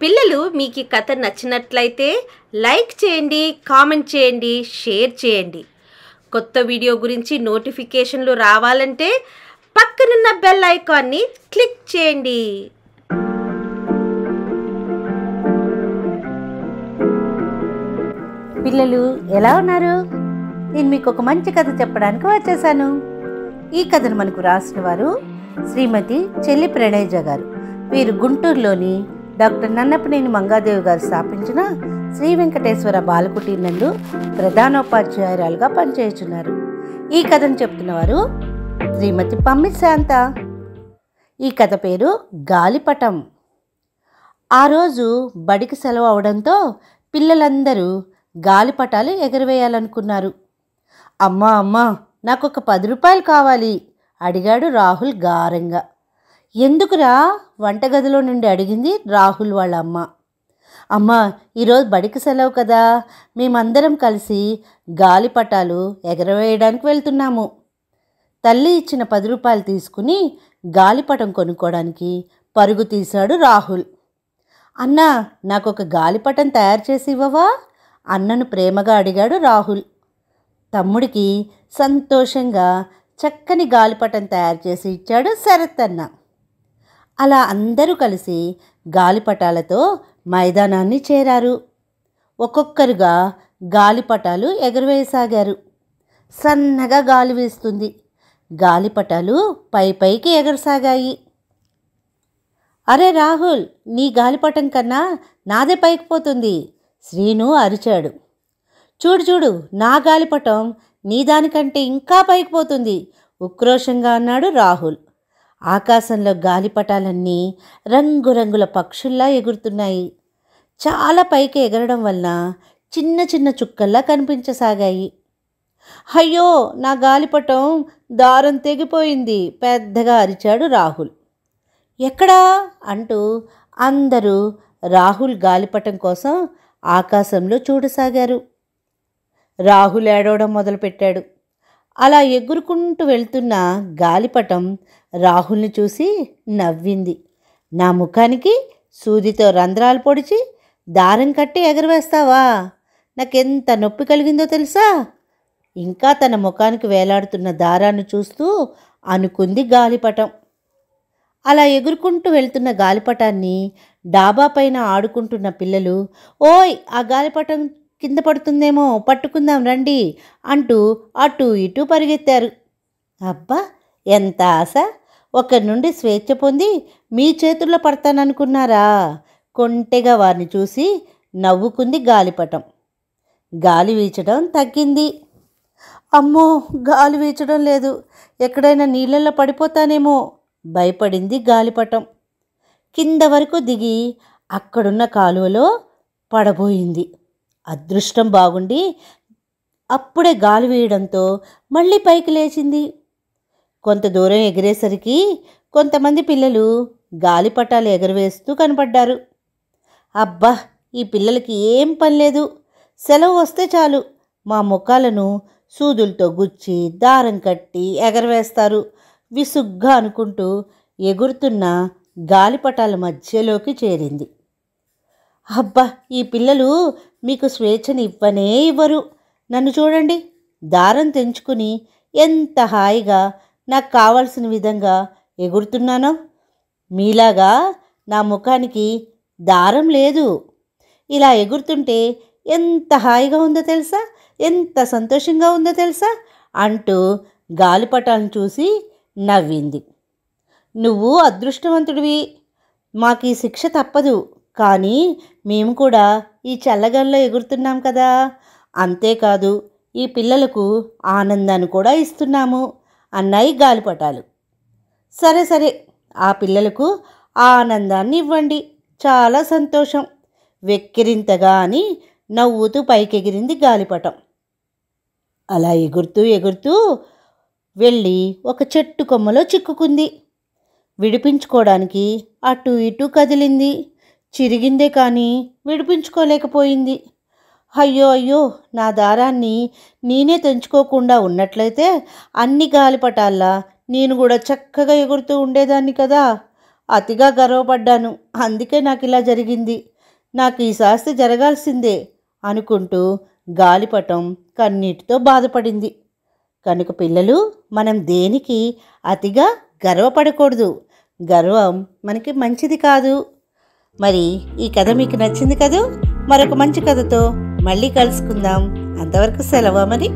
పిల్లలు మీకు ఈ కథ నచ్చినట్లయితే లైక్ చేయండి, కామెంట్ చేయండి, షేర్ చేయండి. కొత్త వీడియో గురించి నోటిఫికేషన్లు రావాలంటే పక్కనున్న బెల్ ఐకాన్ని క్లిక్ చేయండి. పిల్లలు ఎలా ఉన్నారు? నేను మీకు ఒక మంచి కథ చెప్పడానికి వచ్చేసాను. ఈ కథను మనకు రాసిన వారు శ్రీమతి చెల్లి ప్రణేజ గారు. వీరు గుంటూరులోని డాక్టర్ నన్నపనేని మంగాదేవి గారు స్థాపించిన శ్రీ వెంకటేశ్వర బాలకుటీర్ నందు ప్రధానోపాధ్యాయురాలుగా పనిచేస్తున్నారు. ఈ కథను చెప్తున్నవారు శ్రీమతి పమ్మి శాంత. ఈ కథ పేరు గాలిపటం. ఆ రోజు బడికి సెలవు అవడంతో పిల్లలందరూ గాలిపటాలు ఎగరవేయాలనుకున్నారు. అమ్మా అమ్మా, నాకు ఒక 10 రూపాయలు కావాలి అడిగాడు రాహుల్ గారంగా. ఎందుకురా? వంటగదిలో నుండి అడిగింది రాహుల్ వాళ్ళ అమ్మ. అమ్మా, ఈరోజు బడికి సెలవు కదా, మేమందరం కలిసి గాలిపటాలు ఎగరవేయడానికి వెళ్తున్నాము. తల్లి ఇచ్చిన 10 రూపాయలు తీసుకుని గాలిపటం కొనుక్కోవడానికి పరుగు తీశాడు రాహుల్. అన్నా, నాకు ఒక గాలిపటం తయారు చేసి ఇవ్వవా? అన్నను ప్రేమగా అడిగాడు రాహుల్. తమ్ముడికి సంతోషంగా చక్కని గాలిపటం తయారు చేసి ఇచ్చాడు శరత్ అన్న. అలా అందరూ కలిసి గాలిపటాలతో మైదానాన్ని చేరారు. ఒక్కొక్కరుగా గాలిపటాలు ఎగరవేయసాగారు. సన్నగా గాలి వీస్తుంది. గాలిపటాలు పైకి ఎగరసాగాయి. అరే రాహుల్, నీ గాలిపటం కన్నా నాదే పైకి పోతుంది, శ్రీను అరిచాడు. చూడు చూడు, నా గాలిపటం నీ దానికంటే ఇంకా పైకి పోతుంది, ఉక్రోషంగా అన్నాడు రాహుల్. ఆకాశంలో గాలిపటాలన్నీ రంగురంగుల పక్షుల్లా ఎగురుతున్నాయి. చాలా పైకి ఎగరడం వలన చిన్న చిన్న చుక్కల్లా కనిపించసాగాయి. అయ్యో, నా గాలిపటం దారం తెగిపోయింది, పెద్దగా అరిచాడు రాహుల్. ఎక్కడా అంటూ అందరూ రాహుల్ గాలిపటం కోసం ఆకాశంలో చూడసాగారు. రాహుల్ ఏడవడం మొదలుపెట్టాడు. అలా ఎగురుకుంటూ వెళ్తున్న గాలిపటం రాహుల్ని చూసి నవ్వింది. నా ముఖానికి సూదితో రంధ్రాలు పొడిచి దారం కట్టి ఎగరవేస్తావా? నాకెంత నొప్పి కలిగిందో తెలుసా? ఇంకా తన ముఖానికి వేలాడుతున్న దారాన్ని చూస్తూ అనుకుంది గాలిపటం. అలా ఎగురుకుంటూ వెళ్తున్న గాలిపటాన్ని డాబా పైన ఆడుకుంటున్న పిల్లలు, ఓయ్, ఆ గాలిపటం కింద పడుతుందేమో, పట్టుకుందాం రండి అంటూ అటు ఇటు పరిగెత్తారు. అబ్బా, ఎంత ఆశ! ఒకరి నుండి స్వేచ్ఛ పొంది మీ చేతుల్లో పడతాననుకున్నారా? కొంటెగా వారిని చూసి నవ్వుకుంది గాలిపటం. గాలి వీచడం తగ్గింది. అమ్మో, గాలి వీచడం లేదు, ఎక్కడైనా నీళ్ళల్లో పడిపోతానేమో భయపడింది గాలిపటం. కింద వరకు దిగి అక్కడున్న కాలువలో పడబోయింది. అదృష్టం బాగుండి అప్పుడే గాలి వేయడంతో మళ్ళీ పైకి లేచింది. కొంత దూరం ఎగిరేసరికి కొంతమంది పిల్లలు గాలిపటాలు ఎగరవేస్తూ కనపడ్డారు. అబ్బా, ఈ పిల్లలకి ఏం పని లేదు, సెలవు వస్తే చాలు మా ముఖాలను సూదులతో గుచ్చి దారం కట్టి ఎగరవేస్తారు విసుగ్గా అనుకుంటూ ఎగురుతున్న గాలిపటాల మధ్యలోకి చేరింది. అబ్బా, ఈ పిల్లలు మీకు స్వేచ్ఛని ఇవ్వనే ఇవ్వరు. నన్ను చూడండి, దారం తెంచుకుని ఎంత హాయిగా నాకు కావాల్సిన విధంగా ఎగురుతున్నానో. మీలాగా నా ముఖానికి దారం లేదు. ఇలా ఎగురుతుంటే ఎంత హాయిగా ఉందో తెలుసా, ఎంత సంతోషంగా ఉందో తెలుసా అంటూ గాలిపటాలను చూసి నవ్వింది. నువ్వు అదృష్టవంతుడివి, మాకు ఈ శిక్ష తప్పదు, కానీ మేము కూడా ఈ చల్లగాల్లో ఎగురుతున్నాం కదా, అంతేకాదు ఈ పిల్లలకు ఆనందాన్ని కూడా ఇస్తున్నాము అన్నాయి గాలిపటాలు. సరే సరే, ఆ పిల్లలకు ఆ ఆనందాన్ని ఇవ్వండి, చాలా సంతోషం, వెక్కిరింతగా అని నవ్వుతూ పైకెగిరింది గాలిపటం. అలా ఎగురుతూ ఎగురుతూ వెళ్ళి ఒక చెట్టు కొమ్మలో చిక్కుకుంది. విడిపించుకోవడానికి అటు ఇటు కదిలింది. చిరిగిందే కానీ విడిపించుకోలేకపోయింది. అయ్యో అయ్యో, నా దారాన్ని నేనే తెంచుకోకుండా ఉన్నట్లయితే అన్ని గాలిపటాల్లా నేను కూడా చక్కగా ఎగురుతూ ఉండేదాన్ని కదా అతిగా గర్వపడ్డాను, అందుకే నాకు ఇలా జరిగింది, నాకు ఈ శాస్తి జరగాల్సిందే అనుకుంటూ గాలిపటం కన్నీటితో బాధపడింది. కనుక పిల్లలు, మనం దేనికి అతిగా గర్వపడకూడదు. గర్వం మనకి మంచిది కాదు. మరి ఈ కథ మీకు నచ్చింది కదూ? మరొక మంచి కథతో మళ్ళీ కలుసుకుందాం. అంతవరకు సెలవు మరి.